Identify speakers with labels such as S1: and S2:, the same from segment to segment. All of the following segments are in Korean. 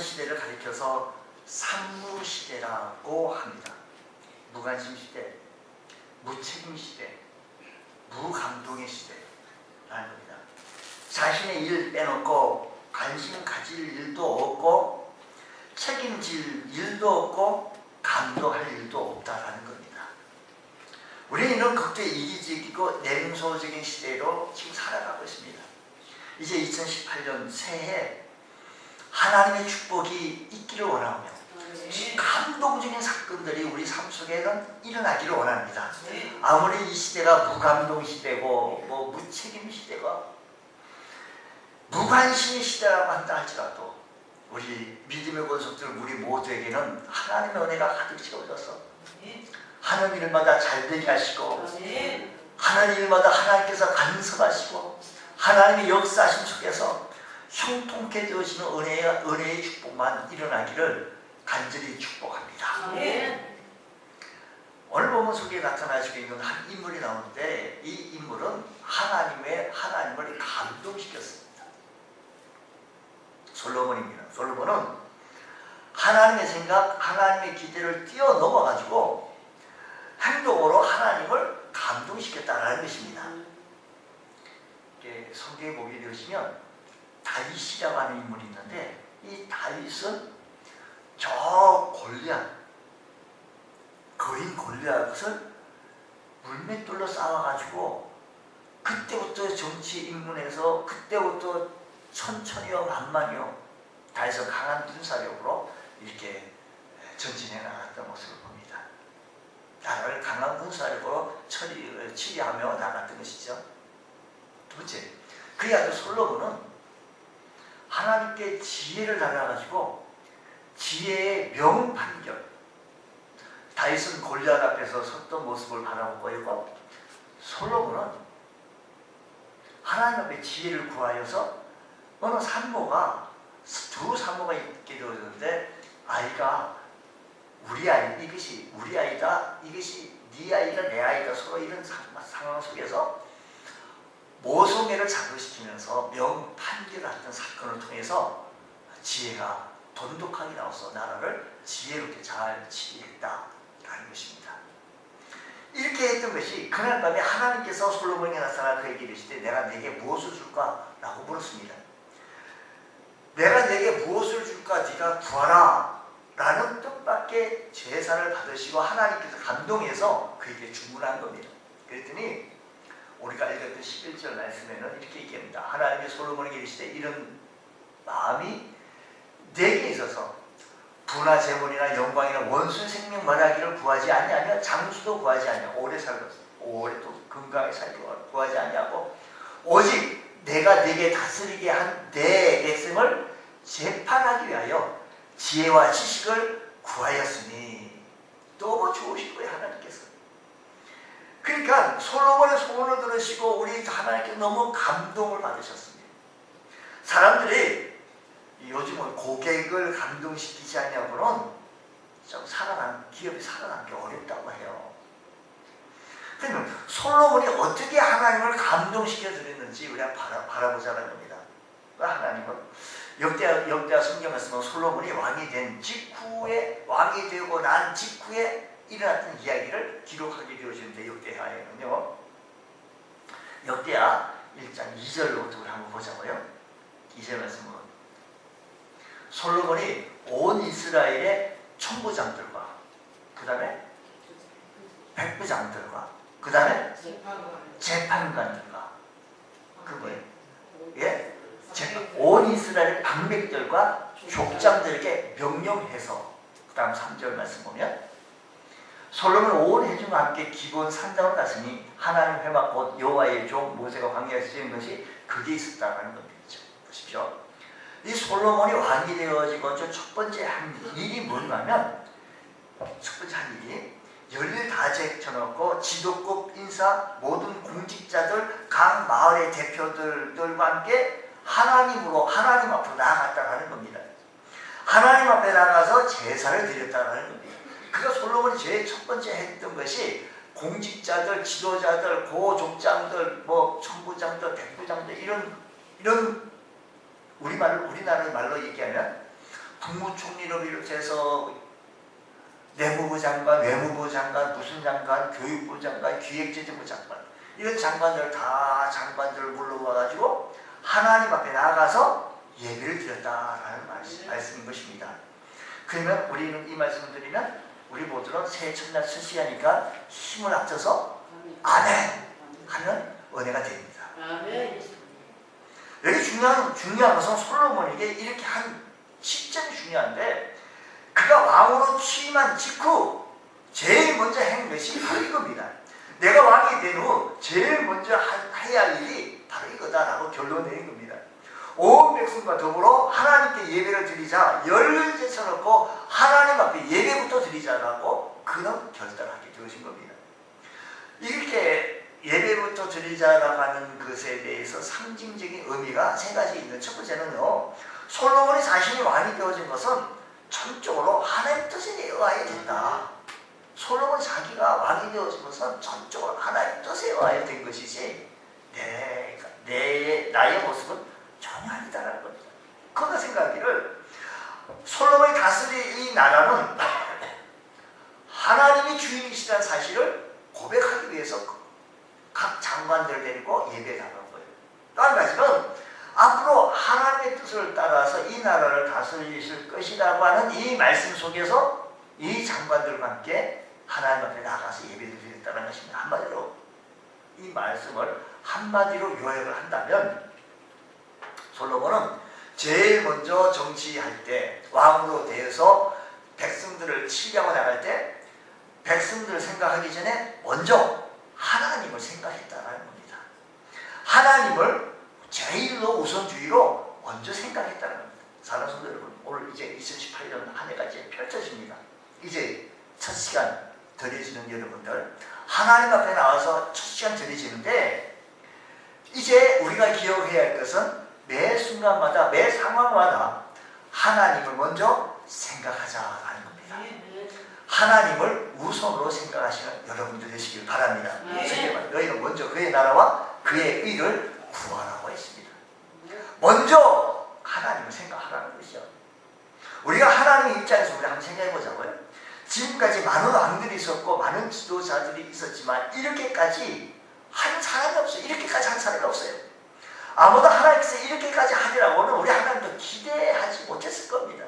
S1: 시대를 가리켜서 산무시대라고 합니다. 무관심 시대, 무책임 시대, 무감동의 시대라는 겁니다. 자신의 일 빼놓고 관심 가질 일도 없고 책임질 일도 없고 감동할 일도 없다라는 겁니다. 우리는 이런 극도의 이기적이고 냉소적인 시대로 지금 살아가고 있습니다. 이제 2018년 새해 하나님의 축복이 있기를 원하며 감동적인 사건들이 우리 삶 속에는 일어나기를 원합니다. 아무리 이 시대가 무감동 시대고 뭐 무책임 시대고 무관심의 시대라고 한다 할지라도 우리 믿음의 권속들 우리 모두에게는 하나님의 은혜가 가득 채워져서 하는 일마다 잘되게 하시고 하는 일마다 하나님께서 간섭하시고 하나님의 역사하심 속에서 형통케 되어지는 은혜의 축복만 일어나기를 간절히 축복합니다. 오늘 본문 속에 나타나시고 있는 한 인물이 나오는데 이 인물은 하나님을 감동시켰습니다. 솔로몬입니다. 솔로몬은 하나님의 생각, 하나님의 기대를 뛰어넘어가지고 행동으로 하나님을 감동시켰다는 것입니다. 성경에 보게 되시면 다윗이라고 하는 인물이 있는데 이 다윗은 저 거인 골리앗을 물맷돌로 싸워가지고 그때부터 정치 입문해서 그때부터 천천히요 만만히요 다윗은 강한 군사력으로 이렇게 전진해 나갔던 모습을 봅니다. 나라를 강한 군사력으로 치리하며 나갔던 것이죠. 두 번째, 그의 아들 솔로몬은 하나님께 지혜를 달아가지고 지혜의 명판결, 다윗은 골리앗 앞에서 섰던 모습을 바라보고 있고 솔로몬은 하나님 앞에 지혜를 구하여서 어느 두 산모가 있게 되었는데 아이가 우리 아이, 이것이 우리 아이다, 이것이 네 아이다, 내 아이다, 서로 이런 상황 속에서 모성애를 자극시키면서 명판결을 했던 사건을 통해서 지혜가 돈독하게 나와서 나라를 지혜롭게 잘 치리했다라는 것입니다. 이렇게 했던 것이 그날 밤에 하나님께서 솔로몬에게 나타나 그에게 이르시되 내가 내게 무엇을 줄까? 라고 물었습니다. 내가 내게 무엇을 줄까? 네가 구하라 라는 뜻밖의 제사를 받으시고 하나님께서 감동해서 그에게 주문한 겁니다. 그랬더니 우리가 읽었던 11절 말씀에는 이렇게 얘기합니다. 하나님이 솔로몬에게 이르시되 이런 마음이 내게 있어서 부나 재물이나 영광이나 원수 생명 말하기를 구하지 아니하며 장수도 구하지 아니하고 오래 또 건강히 살기를 구하지 아니하고 오직 내가 네게 다스리게 한 내 백성을 재판하기 위하여 지혜와 지식을 구하였으니 너무 좋으실 거예요 하나님께서. 그러니까 솔로몬의 소원을 들으시고 우리 하나님께 너무 감동을 받으셨습니다. 사람들이 요즘은 고객을 감동시키지 않냐고는 좀 기업이 살아남기 어렵다고 해요. 그러면 솔로몬이 어떻게 하나님을 감동시켜 드렸는지 우리가 바라보자는 겁니다. 하나님은 역대하 성경 말씀은 솔로몬이 왕이 되고 난 직후에 일어났던 이야기를 기록하게 되어지는데 역대하에는요. 역대하 1장 2절부터 우리 한번 보자고요. 2절 말씀은 솔로몬이 온 이스라엘의 총부장들과 그 다음에 백부장들과 그 다음에 재판관들과 그 뭐예요? 예? 온 이스라엘 방백들과 족장들에게 명령해서 그 다음 3절 말씀 보면 솔로몬 온 회중과 함께 기본 산당으로 갔으니 하나님 회막 곧 여호와의 종 모세가 광야에서 지은 것이 그게 있었다는 겁니다. 보십시오. 이 솔로몬이 왕이 되어지고 첫 번째 한 일이 뭐냐면 첫 번째 한 일이 열일 다 제쳐놓고 지도급 인사 모든 공직자들 각 마을의 대표들과 함께 하나님 앞으로 나아갔다는 겁니다. 하나님 앞에 나가서 제사를 드렸다는 겁니다. 그러니까 솔로몬이 제일 첫 번째 했던 것이 공직자들, 지도자들, 고족장들, 천부장들, 백부장들 이런 우리나라 말로 얘기하면 국무총리로 비롯해서 내무부 장관, 외무부 장관, 무슨 장관, 교육부 장관, 기획재정부 장관, 이런 장관들을 불러와가지고 하나님 앞에 나아가서 예배를 드렸다라는 말씀인 것입니다. 그러면 우리는 이 말씀을 드리면 우리 모두는 새해 첫날 첫 시간이니까 힘을 합쳐서 아멘 하는 은혜가 됩니다. 여기 중요한 것은 솔로몬에게 이렇게 한 시점이 중요한데, 그가 왕으로 취임한 직후 제일 먼저 한 것이 바로 이겁니다. 내가 왕이 된 후 제일 먼저 해야 할 일이 바로 이거다라고 결론 내린 겁니다. 온 백성과 더불어 하나님께 예배를 드리자, 열을 제쳐놓고 하나님 앞에 예배부터 드리자라고 그는 결단하게 되어진 겁니다. 이렇게 예배부터 드리자라고 하는 것에 대해서 상징적인 의미가 세 가지 있는. 첫 번째는요, 솔로몬이 자신이 왕이 되어진 것은 전적으로 하나님 뜻에 의하여 된다. 솔로몬 자기가 왕이 되어진 것은 전적으로 하나님 뜻에 의하여 된 것이지 나의 모습은 전혀 아니다라는 겁니다. 그가 생각하기를 솔로몬이 다스릴 이 나라는 하나님이 주인이시다는 사실을 고백하기 위해서 각 장관들을 데리고 예배에 나간 거예요. 또 한 가지는 앞으로 하나님의 뜻을 따라서 이 나라를 다스리실 것이라고 하는 이 말씀 속에서 이 장관들과 함께 하나님 앞에 나가서 예배를 드렸다는 것입니다. 한마디로 이 말씀을 한마디로 요약을 한다면, 솔로몬은 제일 먼저 정치할 때, 왕으로 되어서 백성들을 치려고 나갈 때 백성들을 생각하기 전에 먼저 하나님을 생각했다는 겁니다. 하나님을 제일로 우선주의로 먼저 생각했다는 겁니다. 사랑하는 성도 여러분, 오늘 이제 2018년 한 해가 이제 펼쳐집니다. 이제 첫 시간 드려지는 여러분들, 하나님 앞에 나와서 첫 시간 드려지는데, 이제 우리가 기억해야 할 것은 매 순간마다, 매 상황마다 하나님을 먼저 생각하자라는 겁니다. 하나님을 우선으로 생각하시는 여러분들 되시길 바랍니다. 너희는 먼저 그의 나라와 그의 의를 구하라고 했습니다. 먼저 하나님을 생각하라는 것이죠. 우리가 하나님의 입장에서 우리 한번 생각해 보자고요. 지금까지 많은 왕들이 있었고 많은 지도자들이 있었지만 이렇게까지 한 사람이 없어요. 이렇게까지 한 사람이 없어요. 아무도 하나님께서 이렇게까지 하리라고는 우리 하나님도 기대하지 못했을 겁니다.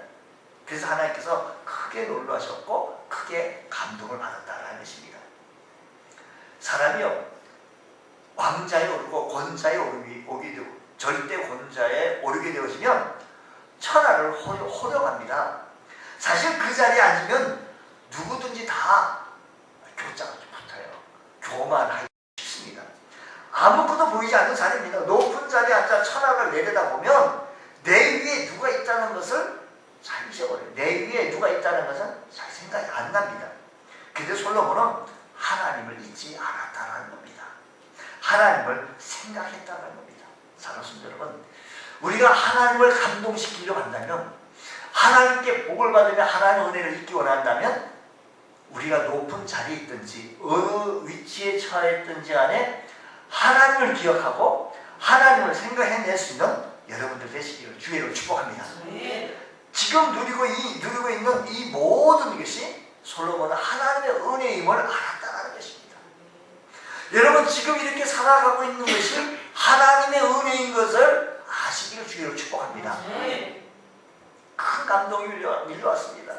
S1: 그래서 하나님께서 크게 놀라셨고 크게 감동을 받았다는 것입니다. 사람이요, 왕자에 오르고 권자에 오르게 되고 절대 권자에 오르게 되어지면 천하를 호령합니다. 사실 그 자리에 앉으면 누구든지 다 교자가 붙어요. 교만하기 쉽습니다. 아무것도 보이지 않는 자리입니다. 높은 자리에 앉아 천하를 내려다보면 내 위에 누가 있다는 것을 잘 잊어버려요. 내 위에 누가 있다는 것은 잘 생각이 안 납니다. 근데 솔로몬은 하나님을 잊지 않았다는 겁니다. 하나님을 생각했다는 겁니다. 사랑하는 성도 여러분, 우리가 하나님을 감동시키려고 한다면, 하나님께 복을 받으며 하나님의 은혜를 잊기 원한다면, 우리가 높은 자리에 있든지 어느 위치에 처했든지 간에 하나님을 기억하고 하나님을 생각해낼 수 있는 여러분들 되시기를 주의로 축복합니다. 지금 누리고 있는 이 모든 것이 솔로몬은 하나님의 은혜임을 알았다는 것입니다. 여러분, 지금 이렇게 살아가고 있는 것이 하나님의 은혜인 것을 아시기를 주의로 축복합니다. 큰 감동이 밀려왔습니다.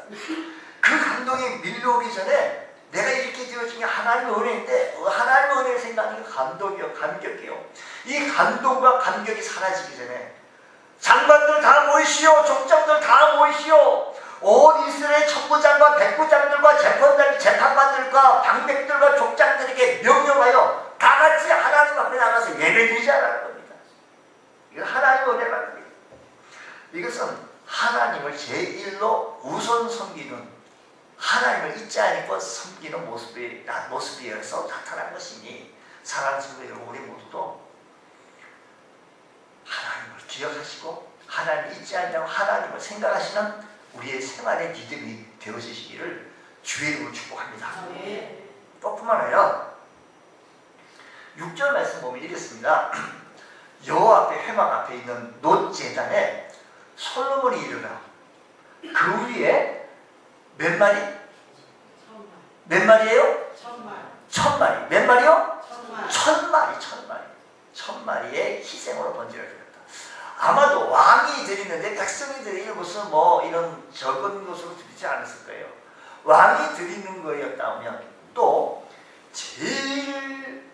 S1: 그 감동이 밀려오기 전에 내가 이렇게 되어진 게 하나님의 은혜인데, 하나님의 은혜를 생각하니까 감동이요, 감격이요. 이 감동과 감격이 사라지기 전에 장관들 다 모이시오, 족장들 다 모이시오, 온 이스라엘 천부장과 백부장들과 재판관들과 방백들과 족장들에게 명령하여 다 같이 하나님 앞에 나가서 예배드리자라는 겁니다. 이건 하나님의 은혜라는 겁니다. 이것은 하나님을 제1로 우선 섬기는, 하나님을 잊지 않고 섬기는 모습이어서 나타난 것이니, 사랑하는 성도 여러분, 우리 모두도 하나님을 기억하시고 하나님을 잊지 않고 하나님을 생각하시는 우리의 생활의 믿음이 되어지시기를 주의 이름으로 축복합니다. 또 뿐만 아니라 6절 말씀 보면 이렇습니다. 여호와 앞에 회막 앞에 있는 놋 제단에 솔로몬이 이르라 그 위에 몇 마리? 몇 마리예요? 1000마리. 몇 마리요? 1000마리. 1000마리의 희생으로 번제를 드렸다. 아마도 왕이 드리는데 백성이 드리는 것은 뭐 이런 적은 것으로 드리지 않았을 거예요. 왕이 드리는 거였다면 또 제일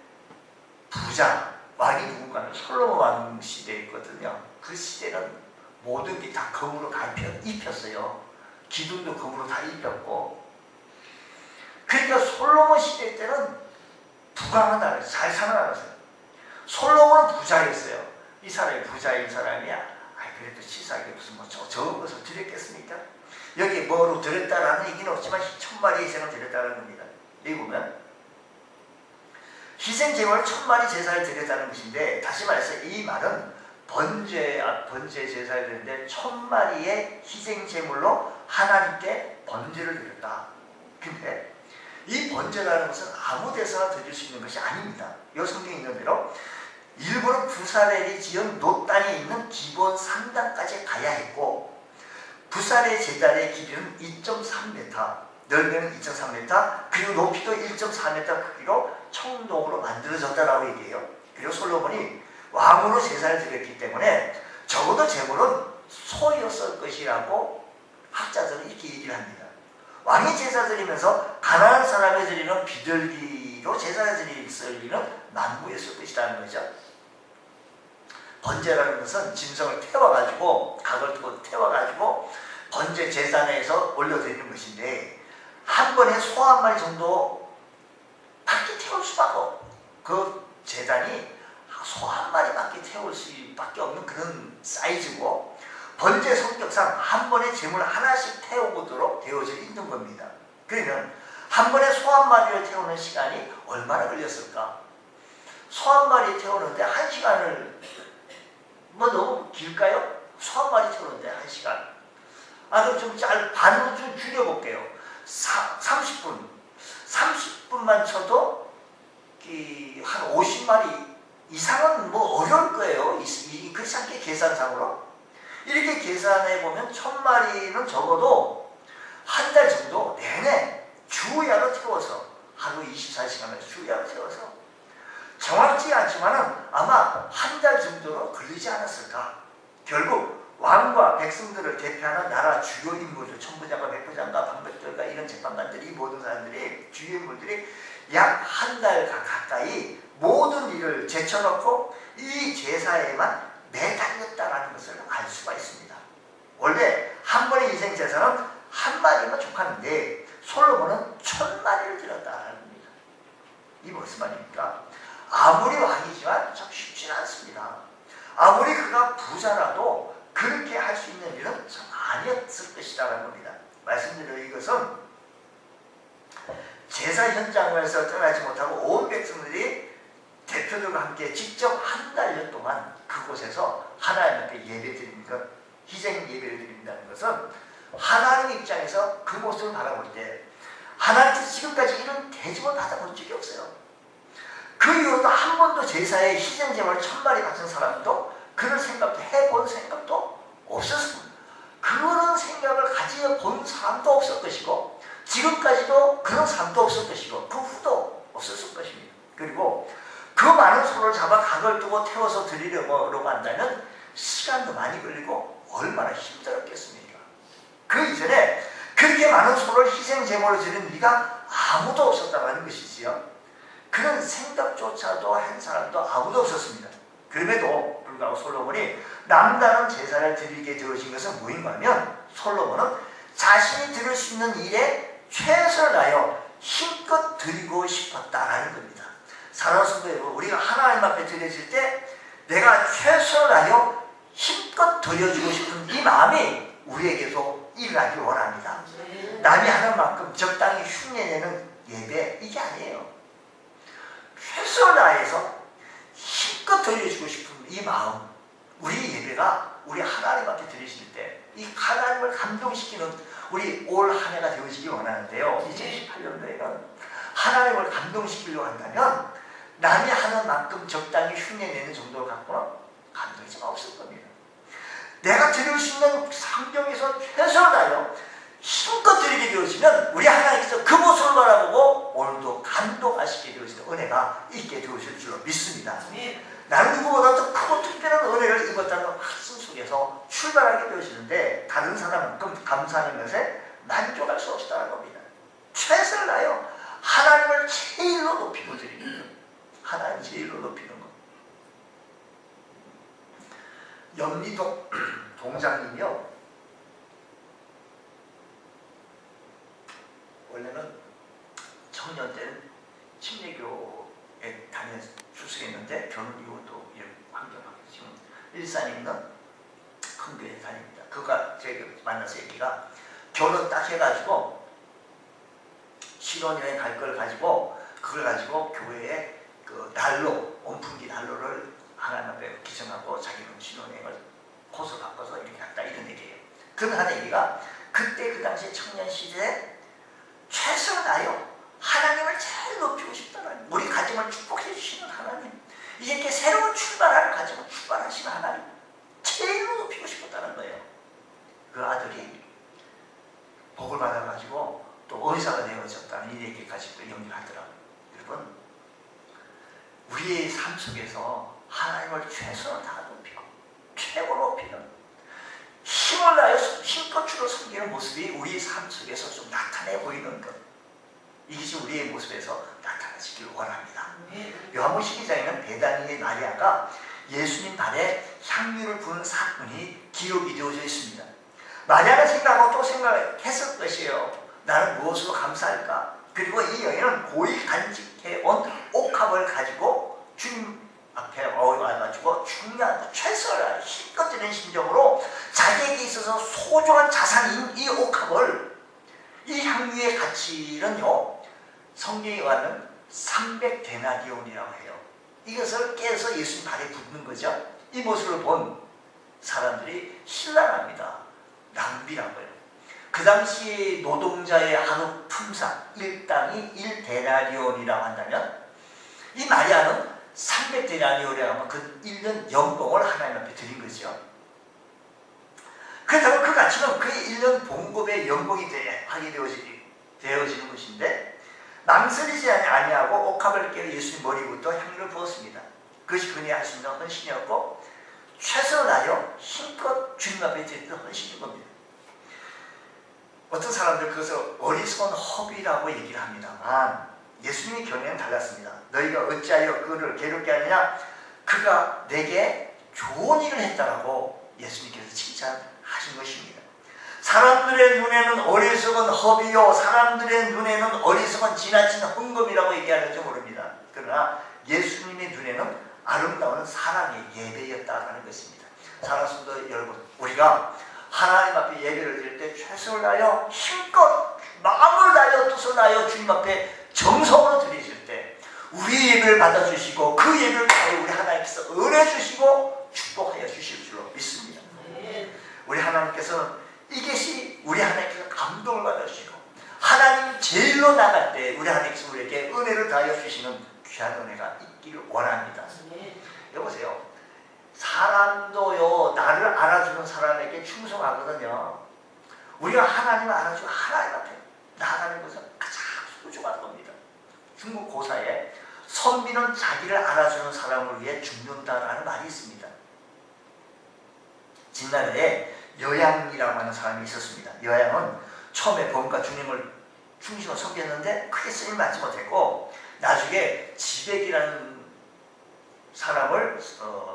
S1: 부자 왕이 누군가는 솔로몬 왕 시대였거든요. 그 시대는 모든 게 다 금으로 다 입혔어요. 기둥도 금으로 다 입혔고. 그러니까 솔로몬 시대 때는 부강한 나라였어요. 잘 사는 나라였어요. 솔로몬은 부자였어요. 이 사람이 부자인 사람이야. 그래도 치사하게 무슨 뭐 적은 것을 드렸겠습니까? 여기 뭐로 드렸다라는 얘기는 없지만 1000마리 이상을 드렸다는 겁니다. 여기 보면 희생 제물을 1000마리 제사를 드렸다는 것인데, 다시 말해서 이 말은 번제 제사를 드렸는데 1000마리의 희생 제물로 하나님께 번제를 드렸다. 근데 이 번제라는 것은 아무 데서나 드릴 수 있는 것이 아닙니다. 이 성경에 있는 대로 일부러 부사렐이 지은 노단에 있는 기본 3단까지 가야 했고, 부사렐 제단의 길이는 2.3m, 넓이는 2.3m, 그리고 높이도 1.4m 크기로 청동으로 만들어졌다라고 얘기해요. 그리고 솔로몬이 왕으로 제사를 드렸기 때문에 적어도 제물은 소였을 것이라고 학자들은 이렇게 얘기를 합니다. 왕이 제사 드리면서 가난한 사람이 드리는 비둘기로 제사를 드릴 리는 만무했을 것이라는 거죠. 번제라는 것은 짐승을 태워가지고, 각을 두고 태워가지고 번제 제사내에서 올려드리는 것인데, 한 번에 소 한 마리 정도 밖에 태울 수밖에 없고, 그 제단이 소 한 마리밖에 태울 수밖에 없는 그런 사이즈고, 번제 성격상 한 번에 제물 하나씩 태우도록 되어져 있는 겁니다. 그러면 한 번에 소 한 마리를 태우는 시간이 얼마나 걸렸을까? 소 한 마리 태우는데 1시간을 뭐 너무 길까요? 소 한 마리 태우는데 1시간. 그럼 좀 반으로 좀 줄여볼게요. 30분. 30분만 쳐도 한 50마리 이상은 뭐 어려울 거예요. 그렇지 않게 계산상으로. 이렇게 계산해보면 1000마리는 적어도 한 달 정도 내내 주야로 태워서, 하루 24시간을 주야로 태워서, 정확지 않지만은 아마 한 달 정도로 걸리지 않았을까. 결국 왕과 백성들을 대표하는 나라 주요 인물들, 천부장과 백부장과 방백들과 이런 재판관들이, 모든 사람들이, 주요 인물들이 약 한 달 가까이 모든 일을 제쳐놓고 이 제사에만 매달렸다라는 것을 알 수가 있습니다. 원래 한 번의 인생 제사는 한 마리만 족하는데 솔로몬은 1000마리를 드렸다는 겁니다. 이 무슨 말입니까? 아무리 왕이지만 참 쉽지는 않습니다. 아무리 그가 부자라도 그렇게 할 수 있는 일은 참 아니었을 것이라는 겁니다. 말씀드린 이것은 제사 현장에서 떠나지 못하고 온 백성들이 대표들과 함께 직접 한 달여 동안 그곳에서 하나님께 예배드리는 것, 희생 예배를 드린다는 것은 하나님 입장에서 그 모습을 바라볼 때 하나님께서 지금까지 이런 대접을 받아본 적이 없어요. 그 이후로도 한 번도 제사에 희생 제물 1000마리 바친 사람도 그런 생각도 해본 생각도 없었습니다. 그런 생각을 가져본 사람도 없을 것이고, 지금까지도 그런 사람도 없을 것이고, 그 후도 없었을 것입니다. 그리고 그 많은 소를 잡아 각을 두고 태워서 드리려고 한다면 시간도 많이 걸리고 얼마나 힘들었겠습니까? 그 이전에 그렇게 많은 소를 희생 제물로 드리는 리가 아무도 없었다고 하는 것이지요. 그런 생각조차도 한 사람도 아무도 없었습니다. 그럼에도 불구하고 솔로몬이 남다른 제사를 드리게 되어진 것은 무엇인가 하면, 솔로몬은 자신이 드릴 수 있는 일에 최선을 다하여 힘껏 드리고 싶었다라는 겁니다. 사랑하는 성도 여러분, 우리가 하나님 앞에 드려질 때 내가 최선을 다하여 힘껏 드려주고 싶은 이 마음이 우리에게도 일어나길 원합니다. 남이 하는 만큼 적당히 흉내내는 예배, 이게 아니에요. 최선을 다해서 힘껏 드려주고 싶은 이 마음, 우리 예배가 우리 하나님 앞에 드리실 때 이 하나님을 감동시키는 우리 올 한 해가 되어지길 원하는데요. 2018년도에는 하나님을 감동시키려고 한다면 남이 하는 만큼 적당히 흉내내는 정도를 갖고는 감동이 좀 없을 겁니다. 내가 드릴 수 있는 환경에서 최선을 다하여 염리동 동장님이요. 원래는 청년 때는 침례교에 다녀 출석했는데 결혼 이후도 이런 환경하게 지금 일산에 있는 큰 교회에 다닙니다. 그가 제가 만나서 얘기가 결혼 딱 해가지고 신혼여행 갈 걸 가지고 그걸 가지고 교회에 그 난로, 온풍기 난로를 하나님 앞에 기증하고 자기는 신혼여행을 코스 바꿔서 이렇게 갔다 이런 얘기예요. 그런 하는 얘기가 그때 그 당시에 청년 시대에 최선을 다하여 하나님을 제일 높이고 싶다는 우리 가정을 축복해 주시는 하나님, 이렇게 새로운 출발하는 가정을 출발하시는 하나님 제일 높이고 싶었다는 거예요. 그 아들이 복을 받아가지고 또 의사가 되어졌다는 이 얘기까지 또 연결하더라고요. 여러분, 우리의 삶 속에서 하나님을 최선을 다하 높이고 최고 높이는 힘을 다하여 힘껏 주로 섬기는 모습이 우리 삶 속에서 좀 나타내 보이는 것, 이것이 우리의 모습에서 나타나시길 원합니다. 요한복음 12장에는 베다니의 마리아가 예수님 발에 향유를 부은 사건이 기록이 되어져 있습니다. 마리아는 생각하고 또 생각했을 것이에요. 나는 무엇으로 감사할까? 그리고 이 여인은 고이 간직해온 옥합을 가지고 주님 앞에 와가지고 중요한 최선을 힘껏 드리는 심정으로 자기에게 있어서 소중한 자산인 이 옥합을, 이 향유의 가치는요, 성경에 가는 300데나리온이라고 해요. 이것을 깨서 예수님 발에 붓는 거죠. 이 모습을 본 사람들이 신랄합니다. 낭비라고요. 그 당시 노동자의 하루 품삯 일당이 1데나리온이라고 한다면 이 마리아는 300데나리온이라고 하면 그 1년 연봉을 하나님 앞에 드린 거죠. 그렇다면 그 가치는 그의 1년 봉급의 연봉이 하게 되어지는 것인데 망설이지 아니하고 옥합을 깨어 예수님 머리부터 향유를 부었습니다. 그것이 그녀의 할 수 있는 헌신이었고 최선을 다하여 힘껏 주님 앞에 드렸던 헌신인 겁니다. 어떤 사람들 그것을 어리석은 허비라고 얘기를 합니다만 예수님의 견해는 달랐습니다. 너희가 어찌하여 그를 괴롭게 하느냐? 그가 내게 좋은 일을 했다라고 예수님께서 칭찬하신 것입니다. 사람들의 눈에는 어리석은 허비요, 사람들의 눈에는 어리석은 지나친 헌금이라고 얘기하는지 모릅니다. 그러나 예수님의 눈에는 아름다운 사랑의 예배였다는 것입니다. 사랑하는 성도 여러분, 우리가 하나님 앞에 예배를 드릴 때 최선을 다하여 힘껏 마음을 다하여 뜻을 다하여 주님 앞에 정성으로 드리실 때 우리 예배를 받아주시고 그 예배를 통해 우리 하나님께서 은혜 주시고 축복하여 주실 줄로 믿습니다. 우리 하나님께서는 이것이 우리 하나님께서 감동을 받아주시고 하나님 제일로 나갈 때 우리 하나님께서 우리에게 은혜를 다하여 주시는 귀한 은혜가 있기를 원합니다. 여보세요, 사람도요 나를 알아주는 사람에게 충성하거든요. 우리가 하나님을 알아주고 하나님 앞에 나아가는 것은 가장 소중한 겁니다. 중국 고사에 선비는 자기를 알아주는 사람을 위해 죽는다라는 말이 있습니다. 진나라에 여양이라고 하는 사람이 있었습니다. 여양은 처음에 범과 주님을 충신으로 섬겼는데 크게 쓰임 받지 못했고 나중에 지백이라는 사람을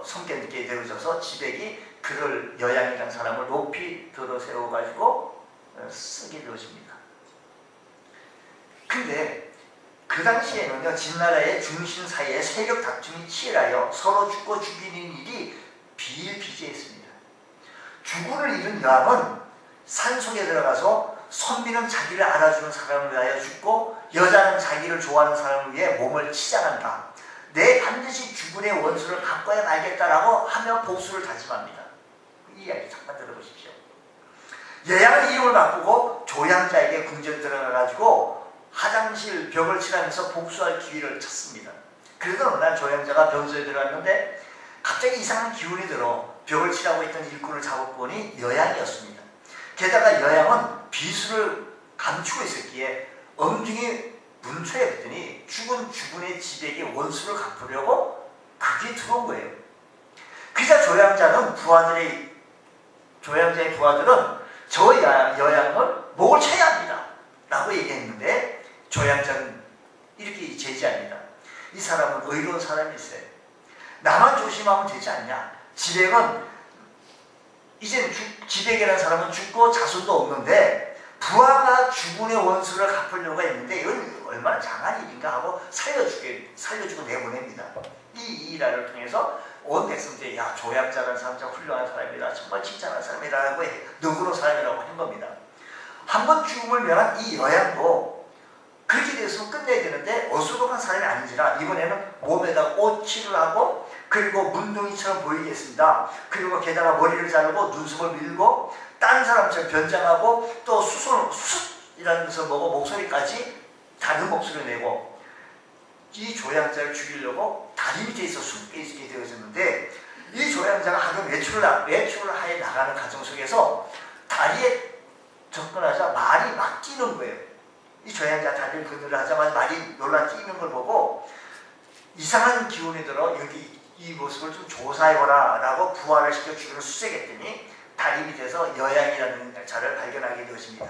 S1: 섬기게 되어져서 지백이 그를 여양이라는 사람을 높이 들어 세워가지고 쓰게 되어집니다. 근데 그 당시에는요 진나라의 중심 사이에 세력 다툼이 치열하여 서로 죽고 죽이는 일이 비일비재했습니다. 주군을 잃은 여왕은 산속에 들어가서 선비는 자기를 알아주는 사람을 위하여 죽고 여자는 자기를 좋아하는 사람을 위해 몸을 치장한다. 내 반드시 주군의 원수를 갚아야 말겠다라고 하며 복수를 다짐합니다. 이 이야기 잠깐 들어보십시오. 여양은 이름을 바꾸고 조양자에게 궁전 들어가가지고 화장실 벽을 칠하면서 복수할 기회를 찾습니다. 그러던 어느 날 조양자가 병소에 들어갔는데 갑자기 이상한 기운이 들어 벽을 칠하고 있던 일꾼을 잡고 보니 여양이었습니다. 게다가 여양은 비수를 감추고 있었기에 엉중히 문초에 붙더니 죽은 주군의 지백의 원수를 갚으려고 그게 들어온 거예요. 그러자 조양자의 부하들은 저 여양을 목을 쳐야 합니다 라고 얘기했는데 조양자는 이렇게 제지합니다. 이 사람은 의로운 사람이 있어요. 나만 조심하면 되지 않냐? 지백은 이젠 지백이라는 사람은 죽고 자손도 없는데 부하가 주군의 원수를 갚으려고 했는데 이건 얼마나 장한 일인가 하고 살려주고 내보냅니다. 이 일화를 통해서 온 백성들이 야, 조약자라는 사람 참 훌륭한 사람이다, 정말 칭찬한 사람이라고 너그러운 사람이라고 한 겁니다. 한 번 죽음을 면한 이 여양도 그렇게 되었으면 끝내야 되는데 어수룩한 사람이 아닌지라 이번에는 몸에다가 옷칠을 하고 그리고 문둥이처럼 보이겠습니다. 그리고 게다가 머리를 자르고 눈썹을 밀고 다른 사람처럼 변장하고 또 숫이라는 것을 먹고 목소리까지 다른 목소리를 내고 이 조향자를 죽이려고 다리 밑에 있어 숨게 있게 되어졌는데 이 조향자가 하는 외출을 하여 나가는 과정 속에서 다리에 접근하자 말이 막 뛰는 거예요. 이 조향자 다리를 그늘을 하자마자 말이 놀라 뛰는 걸 보고 이상한 기운이 들어 여기 이 모습을 좀 조사해보라 라고 부활을 시켜 죽이는 수색했더니 다리 밑에서 여양이라는 자를 발견하게 되었습니다.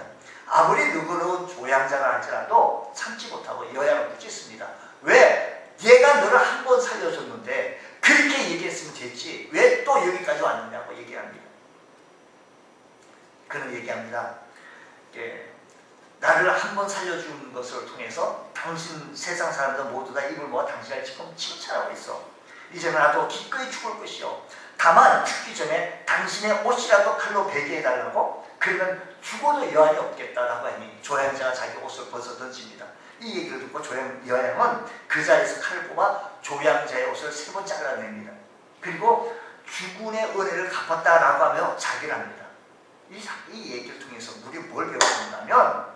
S1: 아무리 누구는 조향자가 할지라도 참지 못하고 여양을 붙였습니다. 왜? 얘가 너를 한 번 살려줬는데 그렇게 얘기했으면 됐지 왜 또 여기까지 왔느냐고 얘기합니다. 그는 얘기합니다. 나를 한 번 살려준 것을 통해서 당신 세상 사람들 모두 다 입을 모아 당신을 지금 칭찬하고 있어. 이제 나도 기꺼이 죽을 것이요. 다만 죽기 전에 당신의 옷이라도 칼로 베개해달라고 그러면 죽어도 여한이 없겠다라고 하니 조향자가 자기 옷을 벗어 던집니다. 이 얘기를 듣고 여양은 그 자리에서 칼을 뽑아 조향자의 옷을 3번 잘라냅니다. 그리고 주군의 은혜를 갚았다라고 하며 자기를 합니다. 이 얘기를 통해서 우리 뭘 배웠냐면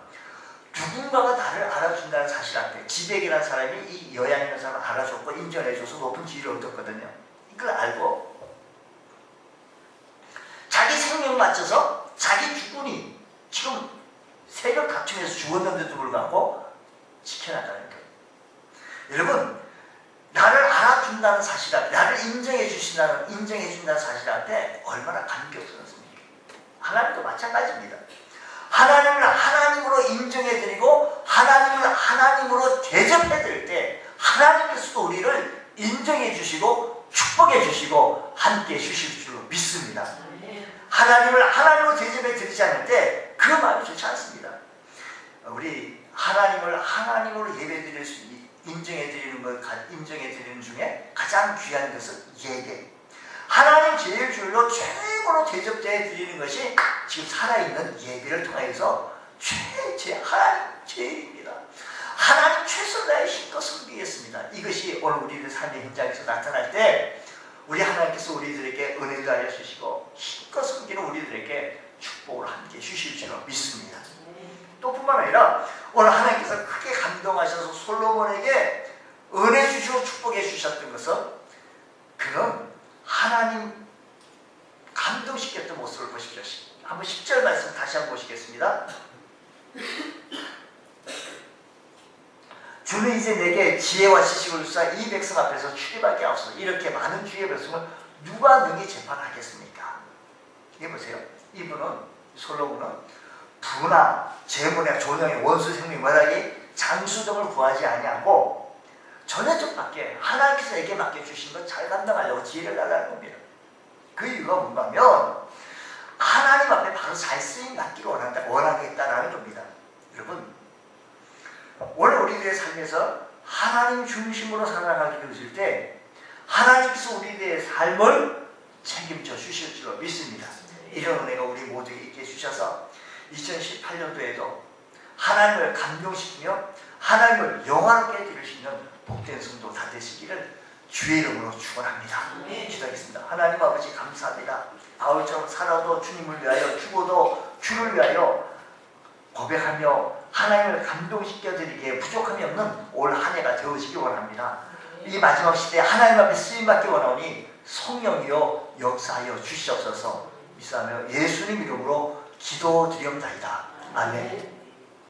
S1: 누군가가 나를 알아준다는 사실한테 지백이라는 사람이 이 여양이라는 사람을 알아줬고 인정해줘서 높은 지위를 얻었거든요. 이걸 알고 자기 생명 맞춰서 자기 주군이 지금 세력 다툼에서 죽었는데도 불구하고 지켜나가는 거예요. 여러분 나를 알아준다는 사실한테 나를 인정해준다는 사실한테 얼마나 감격스럽습니까? 하나님도 마찬가지입니다. 하나님을 하나님으로 인정해드리고 하나님을 하나님으로 대접해드릴 때 하나님께서도 우리를 인정해주시고 축복해주시고 함께해 주실 줄 믿습니다. 하나님을 하나님으로 대접해드리지 않을 때 그 마음이 좋지 않습니다. 우리 하나님을 하나님으로 예배드릴 수 인정해드리는 중에 가장 귀한 것은 예배. 하나님 제일줄로 최고로 대접해 드리는 것이 지금 살아있는 예배를 통해서 하나님 제일입니다. 하나님 최선을 다해 힘껏 섬기겠습니다. 이것이 오늘 우리들 삶의 현장에서 나타날 때 우리 하나님께서 우리들에게 은혜를 하여 주시고 힘껏 섬기는 우리들에게 축복을 함께 주실 줄 믿습니다. 또 뿐만 아니라 오늘 하나님께서 크게 감동하셔서 솔로몬에게 은혜 주시고 축복해 주셨던 것은 그는 하나님 감동시켰던 모습을 보십시오. 한번 10절 말씀 다시 한번 보시겠습니다. 주는 이제 내게 지혜와 지식을 주사 이 백성 앞에서 출입하게 하옵소서. 이렇게 많은 주의 백성을 누가 능히 재판하겠습니까? 이게 보세요. 이분은 솔로몬은 부나 재물이나 존영의 원수 생명 뭐라기 장수 등을 구하지 아니하고 전해적밖에 하나님께서 내게 맡겨주신 것 잘 감당하려고 지혜를 달라는 겁니다. 그 이유가 뭔가 하면 하나님 앞에 바로 잘 쓰임 받기를 원하겠다라는 겁니다. 여러분 오늘 우리들의 삶에서 하나님 중심으로 살아가게 되실 때 하나님께서 우리들의 삶을 책임져 주실 줄 믿습니다. 이런 은혜가 우리 모두에게 있게 해주셔서 2018년도에도 하나님을 감동시키며 하나님을 영화롭게 해드릴 수 있는 복된 성도 다 되시기를 주의 이름으로 축원합니다. 기도하겠습니다. 하나님 아버지 감사합니다. 바울처럼 살아도 주님을 위하여 죽어도 주를 위하여 고백하며 하나님을 감동시켜드리기에 부족함이 없는 올 한 해가 되어지기 원합니다. 이 마지막 시대에 하나님 앞에 쓰임받기 원하오니 성령이여 역사하여 주시옵소서. 믿사하며 예수님 이름으로 기도드리옵나이다. 아멘.